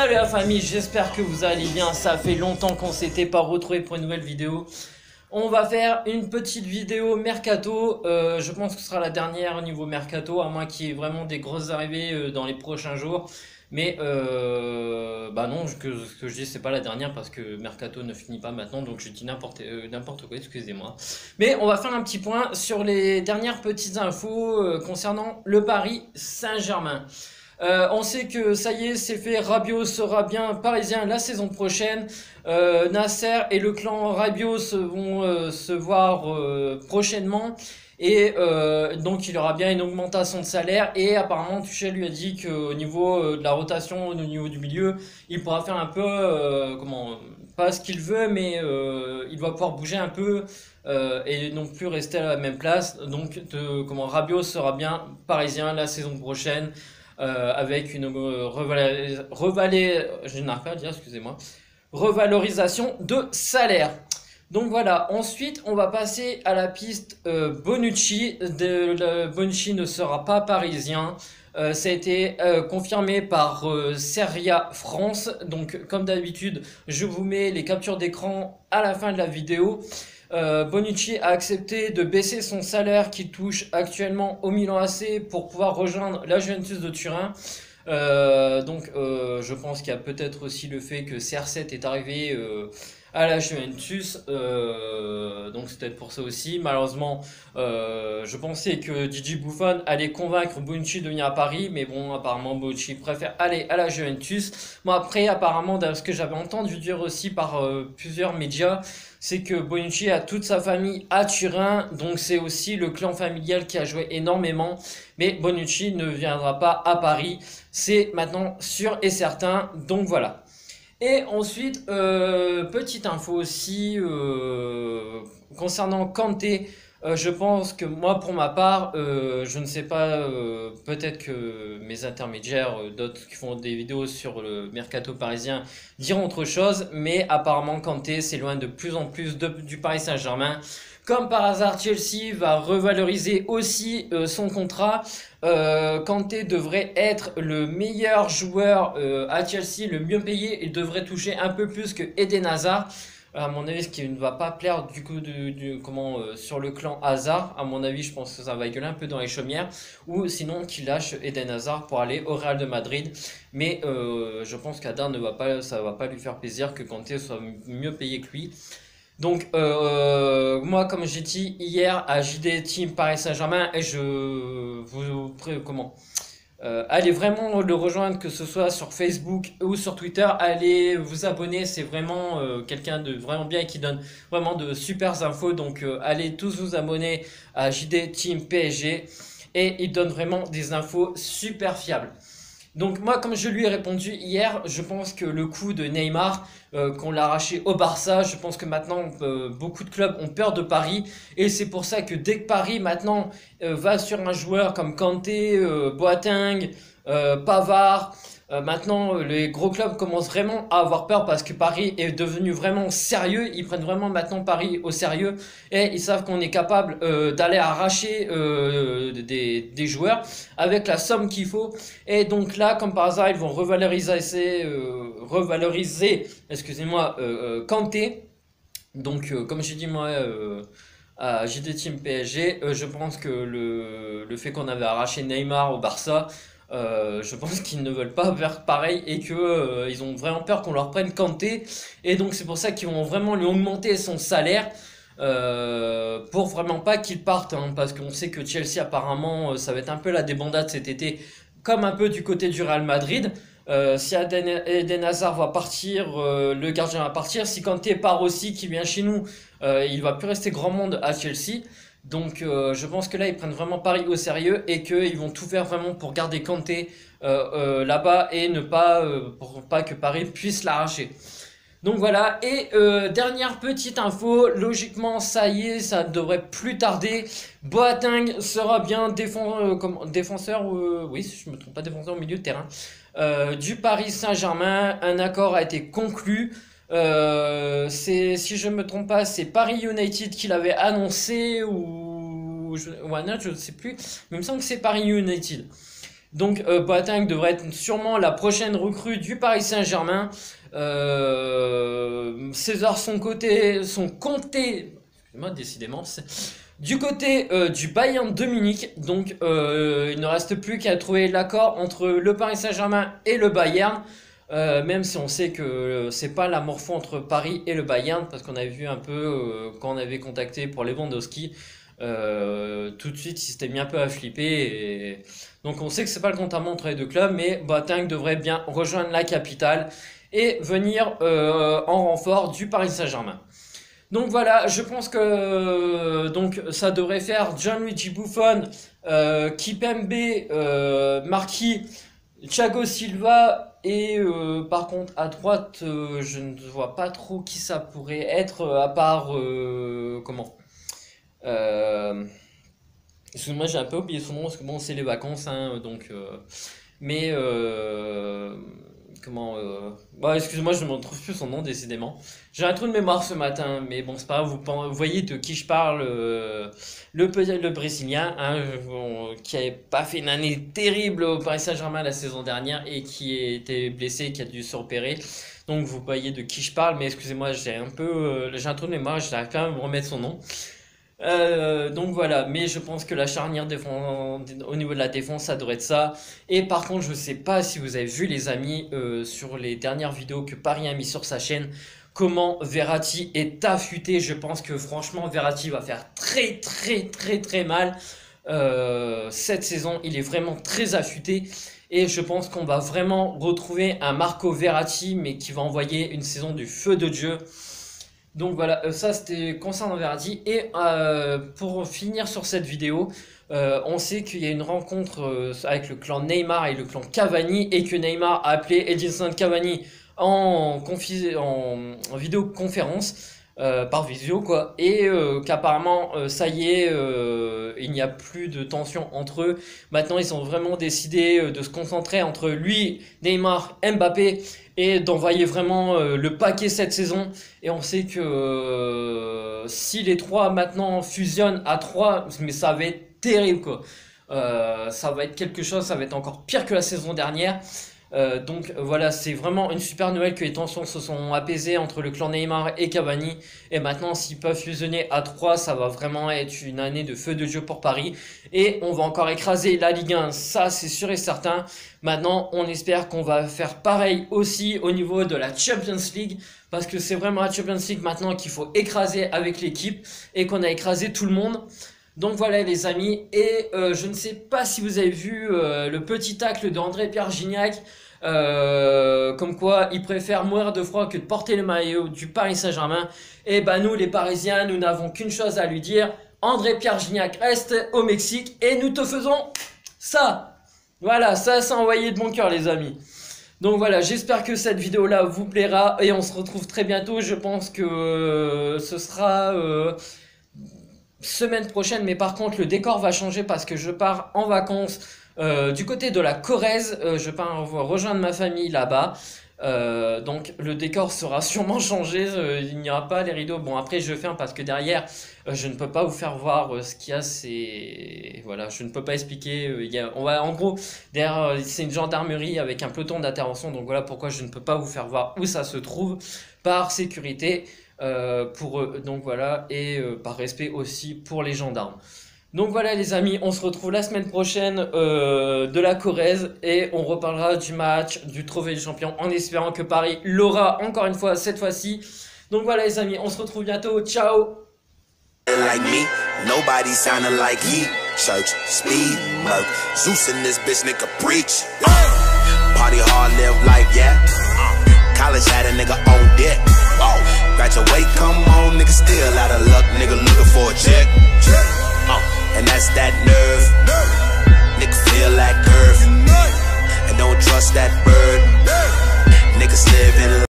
Salut la famille, j'espère que vous allez bien, ça fait longtemps qu'on s'était pas retrouvé pour une nouvelle vidéo. On va faire une petite vidéo mercato, je pense que ce sera la dernière au niveau mercato, à moins qu'il y ait vraiment des grosses arrivées dans les prochains jours. Mais bah non, ce que je dis c'est pas la dernière parce que mercato ne finit pas maintenant, donc je dis n'importe quoi, excusez-moi. Mais on va faire un petit point sur les dernières petites infos concernant le Paris Saint-Germain. On sait que ça y est, c'est fait. Rabiot sera bien parisien la saison prochaine. Nasser et le clan Rabiot vont se voir prochainement. Et donc il aura bien une augmentation de salaire. Et apparemment Tuchel lui a dit qu'au niveau de la rotation, au niveau du milieu, il pourra faire un peu, pas ce qu'il veut, mais il va pouvoir bouger un peu. Et non plus rester à la même place. Donc Rabiot sera bien parisien la saison prochaine avec une je n'arrive pas à dire, excusez-moi, revalorisation de salaire. Donc voilà, ensuite on va passer à la piste Bonucci. Bonucci ne sera pas parisien. Ça a été confirmé par Seria France. Donc comme d'habitude, je vous mets les captures d'écran à la fin de la vidéo. Bonucci a accepté de baisser son salaire qu'il touche actuellement au Milan AC pour pouvoir rejoindre la Juventus de Turin. Je pense qu'il y a peut-être aussi le fait que CR7 est arrivé à la Juventus, donc c'est peut-être pour ça aussi. Malheureusement, je pensais que Gigi Buffon allait convaincre Bonucci de venir à Paris, mais bon, apparemment Bonucci préfère aller à la Juventus. Bon, après, apparemment, ce que j'avais entendu dire aussi par plusieurs médias, c'est que Bonucci a toute sa famille à Turin, donc c'est aussi le clan familial qui a joué énormément. Mais Bonucci ne viendra pas à Paris, c'est maintenant sûr et certain, donc voilà. Et ensuite, petite info aussi concernant Kanté. Je pense que moi, pour ma part, je ne sais pas, peut-être que mes intermédiaires, d'autres qui font des vidéos sur le mercato parisien, diront autre chose, mais apparemment Kanté s'éloigne de plus en plus du Paris Saint-Germain. Comme par hasard, Chelsea va revaloriser aussi son contrat. Kanté devrait être le meilleur joueur à Chelsea, le mieux payé. Il devrait toucher un peu plus que Eden Hazard. À mon avis, ce qui ne va pas plaire du coup sur le clan Hazard. À mon avis, je pense que ça va gueuler un peu dans les chaumières. Ou sinon qu'il lâche Eden Hazard pour aller au Real de Madrid. Mais je pense qu'Hazard ça va pas lui faire plaisir que Kanté soit mieux payé que lui. Donc moi, comme j'ai dit hier à JD Team Paris Saint-Germain, et allez vraiment le rejoindre, que ce soit sur Facebook ou sur Twitter. Allez vous abonner, c'est vraiment quelqu'un de vraiment bien et qui donne vraiment de super infos. Donc allez tous vous abonner à JD Team PSG et il donne vraiment des infos super fiables. Donc moi, comme je lui ai répondu hier, je pense que le coup de Neymar, qu'on l'a arraché au Barça, je pense que maintenant beaucoup de clubs ont peur de Paris, et c'est pour ça que dès que Paris maintenant va sur un joueur comme Kanté, Boateng, Pavard, maintenant les gros clubs commencent vraiment à avoir peur parce que Paris est devenu vraiment sérieux. Ils prennent vraiment maintenant Paris au sérieux et ils savent qu'on est capable d'aller arracher des joueurs avec la somme qu'il faut. Et donc là, comme par hasard, ils vont revaloriser, excusez-moi, Kanté. Donc comme j'ai dit moi à JD Team PSG, je pense que le fait qu'on avait arraché Neymar au Barça, je pense qu'ils ne veulent pas faire pareil et que ils ont vraiment peur qu'on leur prenne Kanté, et donc c'est pour ça qu'ils vont vraiment lui augmenter son salaire pour vraiment pas qu'il parte, hein, parce qu'on sait que Chelsea apparemment ça va être un peu la débandade cet été, comme un peu du côté du Real Madrid. Si Eden Hazard va partir, le gardien va partir. Si Kanté part aussi, qui vient chez nous, il va plus rester grand monde à Chelsea. Donc je pense que là ils prennent vraiment Paris au sérieux et qu'ils vont tout faire vraiment pour garder Kanté là-bas et ne pas pour pas que Paris puisse l'arracher. Donc voilà, et dernière petite info, logiquement ça y est, ça devrait plus tarder. Boateng sera bien défenseur, oui si je me trompe pas, défenseur au milieu de terrain du Paris Saint-Germain. Un accord a été conclu. Si je me trompe pas, c'est Paris United qui l'avait annoncé, ou un autre, je ne sais plus, mais il me semble que c'est Paris United. Donc Boateng devrait être sûrement la prochaine recrue du Paris Saint-Germain. Ses heures sont comptées, excusez-moi, décidément, du côté du Bayern de Munich. Donc il ne reste plus qu'à trouver l'accord entre le Paris Saint-Germain et le Bayern. Même si on sait que c'est pas la morpho entre Paris et le Bayern, parce qu'on avait vu un peu quand on avait contacté pour Lewandowski, tout de suite il s'était mis un peu à flipper. Et... donc on sait que c'est pas le compte à rebours entre les deux clubs, mais Boateng devrait bien rejoindre la capitale et venir en renfort du Paris Saint-Germain. Donc voilà, je pense que donc ça devrait faire Gianluigi Buffon, Kipembe, Marquis, Thiago Silva et par contre à droite je ne vois pas trop qui ça pourrait être à part comment excuse-moi, j'ai un peu oublié son nom parce que bon c'est les vacances hein, donc mais comment bah, excuse-moi, je ne me retrouve plus son nom décidément. J'ai un trou de mémoire ce matin, mais bon c'est pas grave, vous voyez de qui je parle, le Brésilien hein, qui avait pas fait une année terrible au Paris Saint-Germain la saison dernière et qui était blessé, qui a dû se repérer. Donc vous voyez de qui je parle, mais excusez-moi, j'ai un trou de mémoire, je n'arrive pas à me remettre son nom. Donc voilà, mais je pense que la charnière au niveau de la défense, ça devrait être ça. Et par contre, je sais pas si vous avez vu les amis sur les dernières vidéos que Paris a mis sur sa chaîne, comment Verratti est affûté. Je pense que franchement, Verratti va faire très mal cette saison. Il est vraiment très affûté. Et je pense qu'on va vraiment retrouver un Marco Verratti, mais qui va envoyer une saison du feu de Dieu. Donc voilà, ça c'était concernant Verratti. Et pour finir sur cette vidéo, on sait qu'il y a une rencontre avec le clan Neymar et le clan Cavani, et que Neymar a appelé Edinson Cavani en vidéoconférence, par visio quoi, et qu'apparemment ça y est, il n'y a plus de tension entre eux. Maintenant ils ont vraiment décidé de se concentrer entre lui, Neymar, Mbappé, et d'envoyer vraiment le paquet cette saison. Et on sait que si les trois maintenant fusionnent à 3, mais ça va être terrible quoi. Ça va être quelque chose, ça va être encore pire que la saison dernière. Donc voilà, c'est vraiment une super nouvelle que les tensions se sont apaisées entre le clan Neymar et Cavani. Et maintenant, s'ils peuvent fusionner à 3, ça va vraiment être une année de feu de Dieu pour Paris. Et on va encore écraser la Ligue 1, ça c'est sûr et certain. Maintenant, on espère qu'on va faire pareil aussi au niveau de la Champions League, parce que c'est vraiment la Champions League maintenant qu'il faut écraser avec l'équipe, et qu'on a écrasé tout le monde. Donc voilà les amis, et je ne sais pas si vous avez vu le petit tacle de André-Pierre Gignac, comme quoi il préfère mourir de froid que de porter le maillot du Paris Saint-Germain. Et bah nous les Parisiens, nous n'avons qu'une chose à lui dire: André-Pierre Gignac reste au Mexique et nous te faisons ça. Voilà, ça c'est envoyé de mon cœur les amis. Donc voilà, j'espère que cette vidéo là vous plaira, et on se retrouve très bientôt. Je pense que ce sera semaine prochaine, mais par contre le décor va changer parce que je pars en vacances du côté de la Corrèze. Je pars rejoindre ma famille là-bas. Donc le décor sera sûrement changé, il n'y aura pas les rideaux. Bon après je ferme parce que derrière je ne peux pas vous faire voir ce qu'il y a, c'est voilà, je ne peux pas expliquer. On va en gros derrière, c'est une gendarmerie avec un peloton d'intervention, donc voilà pourquoi je ne peux pas vous faire voir où ça se trouve par sécurité. Pour eux, donc voilà, et par respect aussi pour les gendarmes. Donc voilà les amis, on se retrouve la semaine prochaine de la Corrèze, et on reparlera du match du trophée du champion, en espérant que Paris l'aura encore une fois cette fois-ci. Donc voilà les amis, on se retrouve bientôt, ciao. Like me, nobody sounding like he. Church, speed, murk, Zeus in this bitch, nigga preach. Party hard, live life, yeah. College had a nigga on deck. Graduate, come on, nigga, still out of luck, nigga, looking for a check. And that's that nerve, nigga, feel that curve, and don't trust that bird, niggas live in